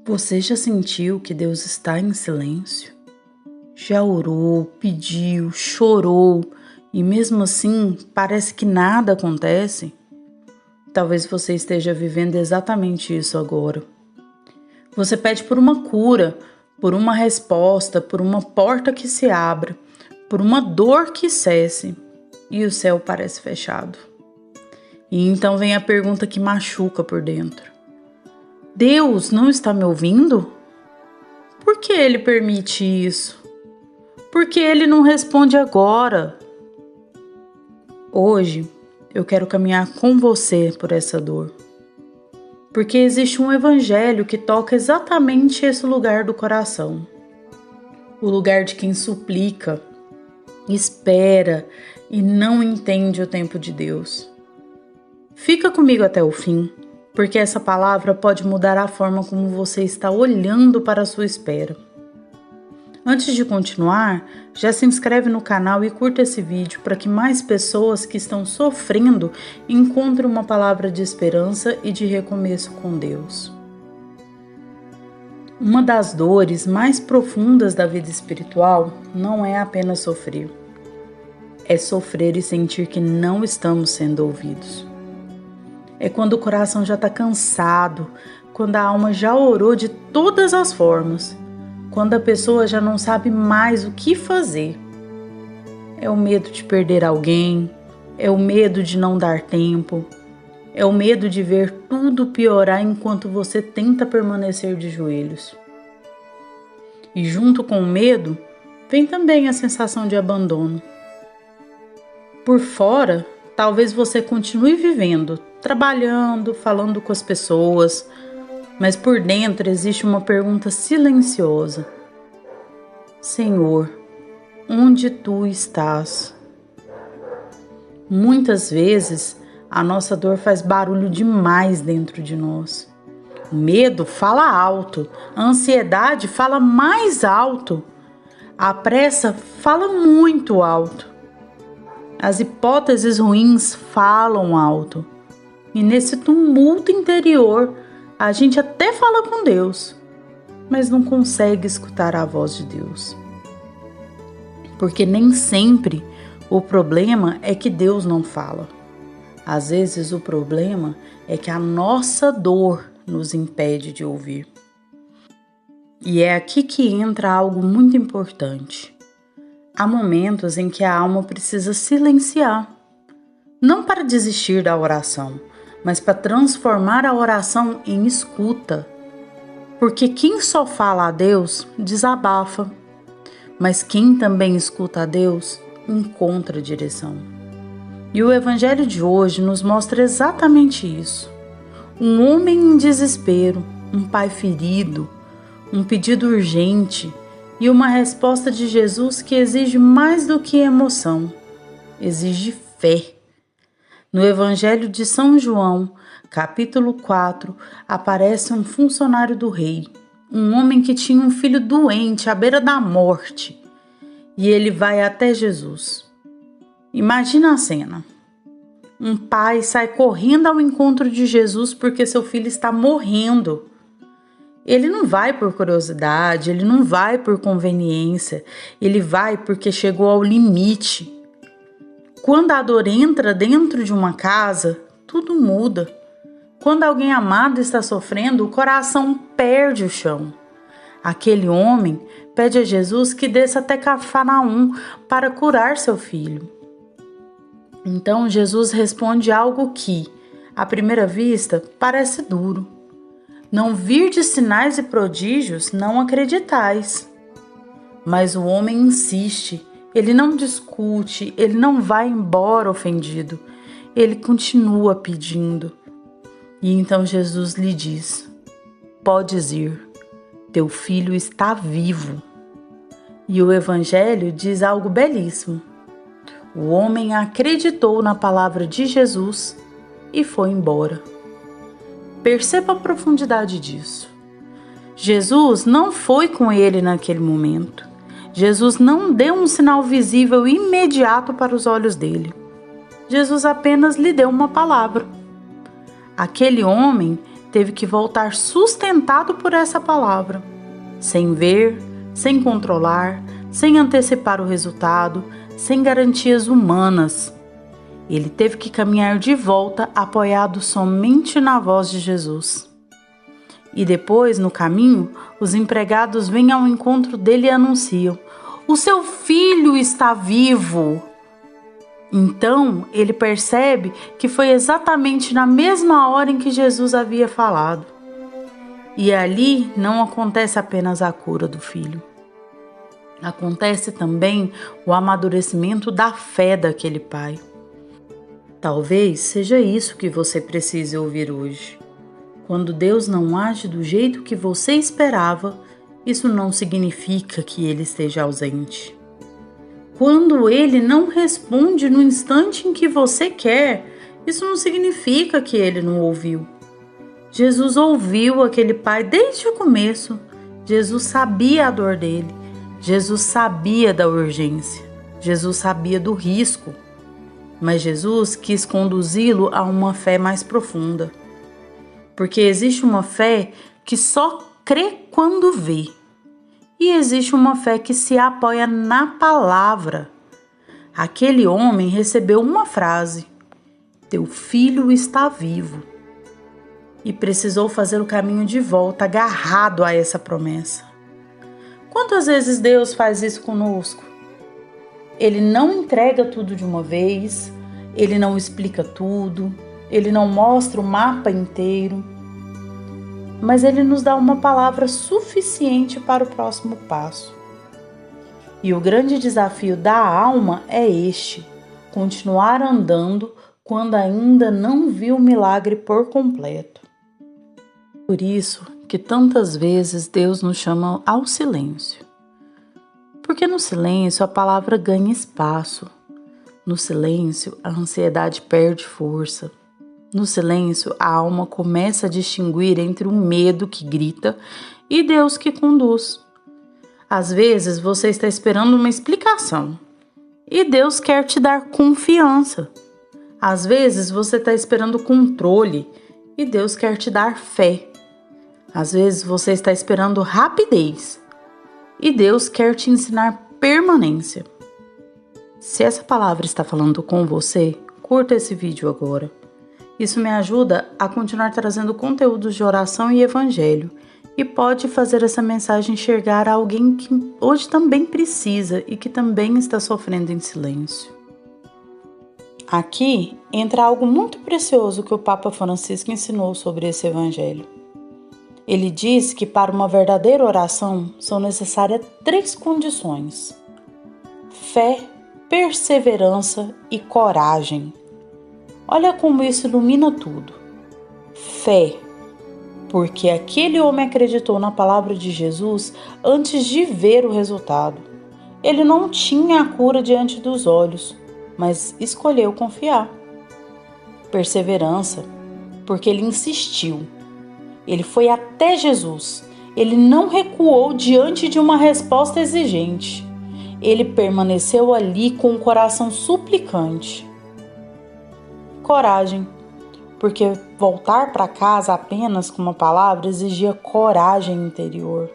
Você já sentiu que Deus está em silêncio? Já orou, pediu, chorou e mesmo assim parece que nada acontece? Talvez você esteja vivendo exatamente isso agora. Você pede por uma cura, por uma resposta, por uma porta que se abra, por uma dor que cesse e o céu parece fechado. E então vem a pergunta que machuca por dentro. Deus não está me ouvindo? Por que Ele permite isso? Por que Ele não responde agora? Hoje eu quero caminhar com você por essa dor. Porque existe um evangelho que toca exatamente esse lugar do coração. O lugar de quem suplica, espera e não entende o tempo de Deus. Fica comigo até o fim, porque essa palavra pode mudar a forma como você está olhando para a sua espera. Antes de continuar, já se inscreve no canal e curta esse vídeo para que mais pessoas que estão sofrendo encontrem uma palavra de esperança e de recomeço com Deus. Uma das dores mais profundas da vida espiritual não é apenas sofrer. É sofrer e sentir que não estamos sendo ouvidos. É quando o coração já está cansado, quando a alma já orou de todas as formas, quando a pessoa já não sabe mais o que fazer. É o medo de perder alguém, é o medo de não dar tempo, é o medo de ver tudo piorar enquanto você tenta permanecer de joelhos. E junto com o medo, vem também a sensação de abandono. Por fora, talvez você continue vivendo, trabalhando, falando com as pessoas, mas por dentro existe uma pergunta silenciosa. Senhor, onde tu estás? Muitas vezes a nossa dor faz barulho demais dentro de nós. O medo fala alto, a ansiedade fala mais alto, a pressa fala muito alto. As hipóteses ruins falam alto. E nesse tumulto interior, a gente até fala com Deus, mas não consegue escutar a voz de Deus. Porque nem sempre o problema é que Deus não fala. Às vezes o problema é que a nossa dor nos impede de ouvir. E é aqui que entra algo muito importante. Há momentos em que a alma precisa silenciar, não para desistir da oração, mas para transformar a oração em escuta. Porque quem só fala a Deus desabafa, mas quem também escuta a Deus encontra direção. E o evangelho de hoje nos mostra exatamente isso. Um homem em desespero, um pai ferido, um pedido urgente e uma resposta de Jesus que exige mais do que emoção, exige fé. No Evangelho de São João, capítulo 4, aparece um funcionário do rei, um homem que tinha um filho doente à beira da morte, e ele vai até Jesus. Imagina a cena. Um pai sai correndo ao encontro de Jesus porque seu filho está morrendo. Ele não vai por curiosidade, ele não vai por conveniência, ele vai porque chegou ao limite. Quando a dor entra dentro de uma casa, tudo muda. Quando alguém amado está sofrendo, o coração perde o chão. Aquele homem pede a Jesus que desça até Cafarnaum para curar seu filho. Então Jesus responde algo que, à primeira vista, parece duro. Não virdes sinais e prodígios, não acreditais. Mas o homem insiste. Ele não discute, ele não vai embora ofendido, ele continua pedindo. E então Jesus lhe diz: podes ir, teu filho está vivo. E o Evangelho diz algo belíssimo. O homem acreditou na palavra de Jesus e foi embora. Perceba a profundidade disso. Jesus não foi com ele naquele momento. Jesus não deu um sinal visível imediato para os olhos dele. Jesus apenas lhe deu uma palavra. Aquele homem teve que voltar sustentado por essa palavra, sem ver, sem controlar, sem antecipar o resultado, sem garantias humanas. Ele teve que caminhar de volta apoiado somente na voz de Jesus. E depois, no caminho, os empregados vêm ao encontro dele e anunciam: "O seu filho está vivo!" Então, ele percebe que foi exatamente na mesma hora em que Jesus havia falado. E ali não acontece apenas a cura do filho. Acontece também o amadurecimento da fé daquele pai. Talvez seja isso que você precise ouvir hoje. Quando Deus não age do jeito que você esperava, isso não significa que Ele esteja ausente. Quando Ele não responde no instante em que você quer, isso não significa que Ele não ouviu. Jesus ouviu aquele pai desde o começo. Jesus sabia a dor dele. Jesus sabia da urgência. Jesus sabia do risco. Mas Jesus quis conduzi-lo a uma fé mais profunda. Porque existe uma fé que só crê quando vê. E existe uma fé que se apoia na palavra. Aquele homem recebeu uma frase: "Teu filho está vivo." E precisou fazer o caminho de volta, agarrado a essa promessa. Quantas vezes Deus faz isso conosco? Ele não entrega tudo de uma vez, Ele não explica tudo, Ele não mostra o mapa inteiro, mas Ele nos dá uma palavra suficiente para o próximo passo. E o grande desafio da alma é este: continuar andando quando ainda não viu o milagre por completo. Por isso que tantas vezes Deus nos chama ao silêncio. Porque no silêncio a palavra ganha espaço. No silêncio a ansiedade perde força. No silêncio a alma começa a distinguir entre o medo que grita e Deus que conduz. Às vezes você está esperando uma explicação e Deus quer te dar confiança. Às vezes você está esperando controle e Deus quer te dar fé. Às vezes você está esperando rapidez e Deus quer te ensinar permanência. Se essa palavra está falando com você, curta esse vídeo agora. Isso me ajuda a continuar trazendo conteúdos de oração e evangelho e pode fazer essa mensagem chegar a alguém que hoje também precisa e que também está sofrendo em silêncio. Aqui entra algo muito precioso que o Papa Francisco ensinou sobre esse evangelho. Ele diz que para uma verdadeira oração são necessárias 3 condições: fé, perseverança e coragem. Olha como isso ilumina tudo. Fé, porque aquele homem acreditou na palavra de Jesus antes de ver o resultado. Ele não tinha a cura diante dos olhos, mas escolheu confiar. Perseverança, porque ele insistiu. Ele foi até Jesus. Ele não recuou diante de uma resposta exigente. Ele permaneceu ali com o coração suplicante. Coragem, porque voltar para casa apenas com uma palavra exigia coragem interior.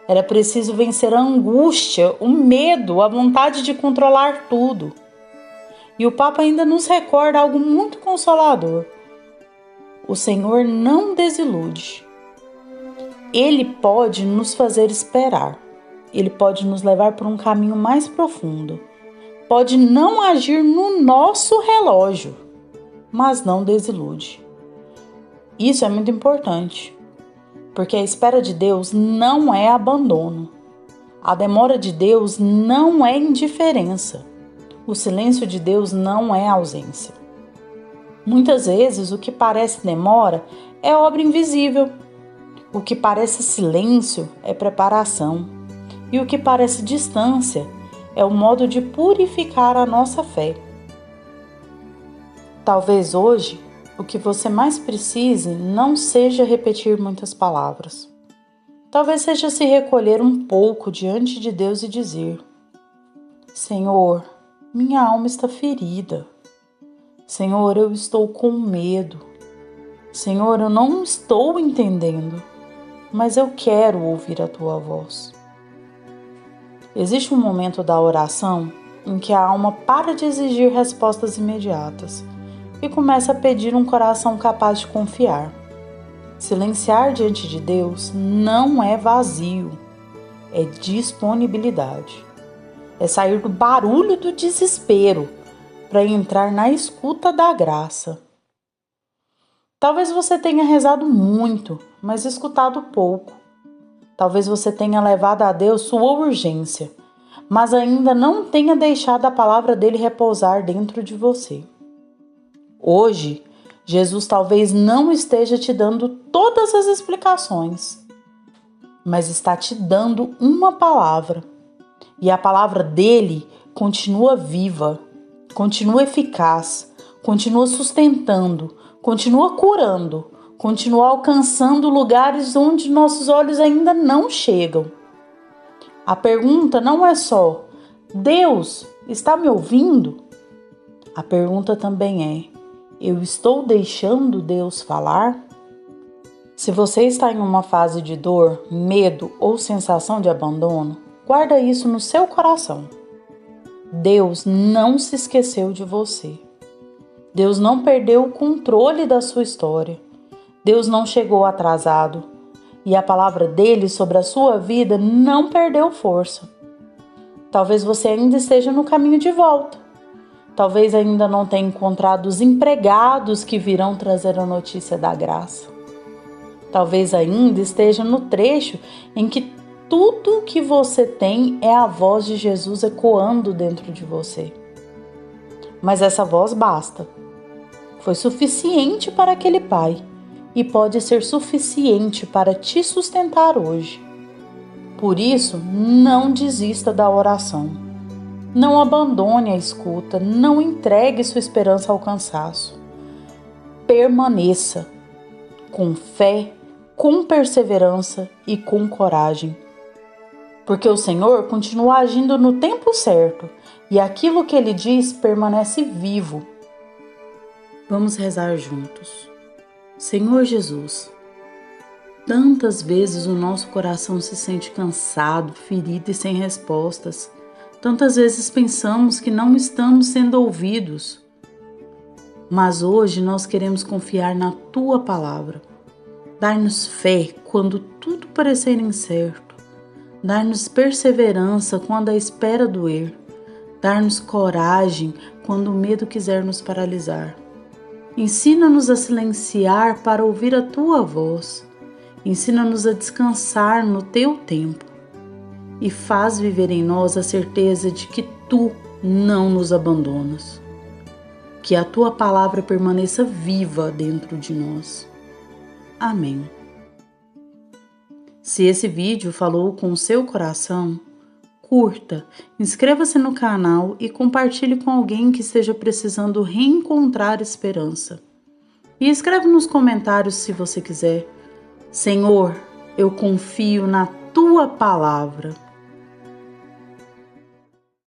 Era preciso vencer a angústia, o medo, a vontade de controlar tudo. E o Papa ainda nos recorda algo muito consolador. O Senhor não desilude. Ele pode nos fazer esperar. Ele pode nos levar por um caminho mais profundo. Pode não agir no nosso relógio, mas não desilude. Isso é muito importante, porque a espera de Deus não é abandono. A demora de Deus não é indiferença. O silêncio de Deus não é ausência. Muitas vezes o que parece demora é obra invisível. O que parece silêncio é preparação. E o que parece distância é o modo de purificar a nossa fé. Talvez hoje o que você mais precise não seja repetir muitas palavras. Talvez seja se recolher um pouco diante de Deus e dizer: Senhor, minha alma está ferida. Senhor, eu estou com medo. Senhor, eu não estou entendendo, mas eu quero ouvir a tua voz. Existe um momento da oração em que a alma para de exigir respostas imediatas e começa a pedir um coração capaz de confiar. Silenciar diante de Deus não é vazio, é disponibilidade. É sair do barulho do desespero para entrar na escuta da graça. Talvez você tenha rezado muito, mas escutado pouco. Talvez você tenha levado a Deus sua urgência, mas ainda não tenha deixado a palavra dele repousar dentro de você. Hoje, Jesus talvez não esteja te dando todas as explicações, mas está te dando uma palavra. E a palavra dele continua viva, continua eficaz, continua sustentando, continua curando, continua alcançando lugares onde nossos olhos ainda não chegam. A pergunta não é só: Deus está me ouvindo? A pergunta também é: eu estou deixando Deus falar? Se você está em uma fase de dor, medo ou sensação de abandono, guarda isso no seu coração. Deus não se esqueceu de você. Deus não perdeu o controle da sua história. Deus não chegou atrasado. E a palavra dele sobre a sua vida não perdeu força. Talvez você ainda esteja no caminho de volta. Talvez ainda não tenha encontrado os empregados que virão trazer a notícia da graça. Talvez ainda esteja no trecho em que tudo que você tem é a voz de Jesus ecoando dentro de você. Mas essa voz basta. Foi suficiente para aquele pai e pode ser suficiente para te sustentar hoje. Por isso, não desista da oração. Não abandone a escuta, não entregue sua esperança ao cansaço. Permaneça com fé, com perseverança e com coragem. Porque o Senhor continua agindo no tempo certo e aquilo que Ele diz permanece vivo. Vamos rezar juntos. Senhor Jesus, tantas vezes o nosso coração se sente cansado, ferido e sem respostas. Tantas vezes pensamos que não estamos sendo ouvidos. Mas hoje nós queremos confiar na Tua palavra. Dar-nos fé quando tudo parecer incerto. Dar-nos perseverança quando a espera doer. Dar-nos coragem quando o medo quiser nos paralisar. Ensina-nos a silenciar para ouvir a Tua voz. Ensina-nos a descansar no Teu tempo. E faz viver em nós a certeza de que Tu não nos abandonas. Que a Tua palavra permaneça viva dentro de nós. Amém. Se esse vídeo falou com o seu coração, curta, inscreva-se no canal e compartilhe com alguém que esteja precisando reencontrar esperança. E escreve nos comentários se você quiser: Senhor, eu confio na Tua palavra.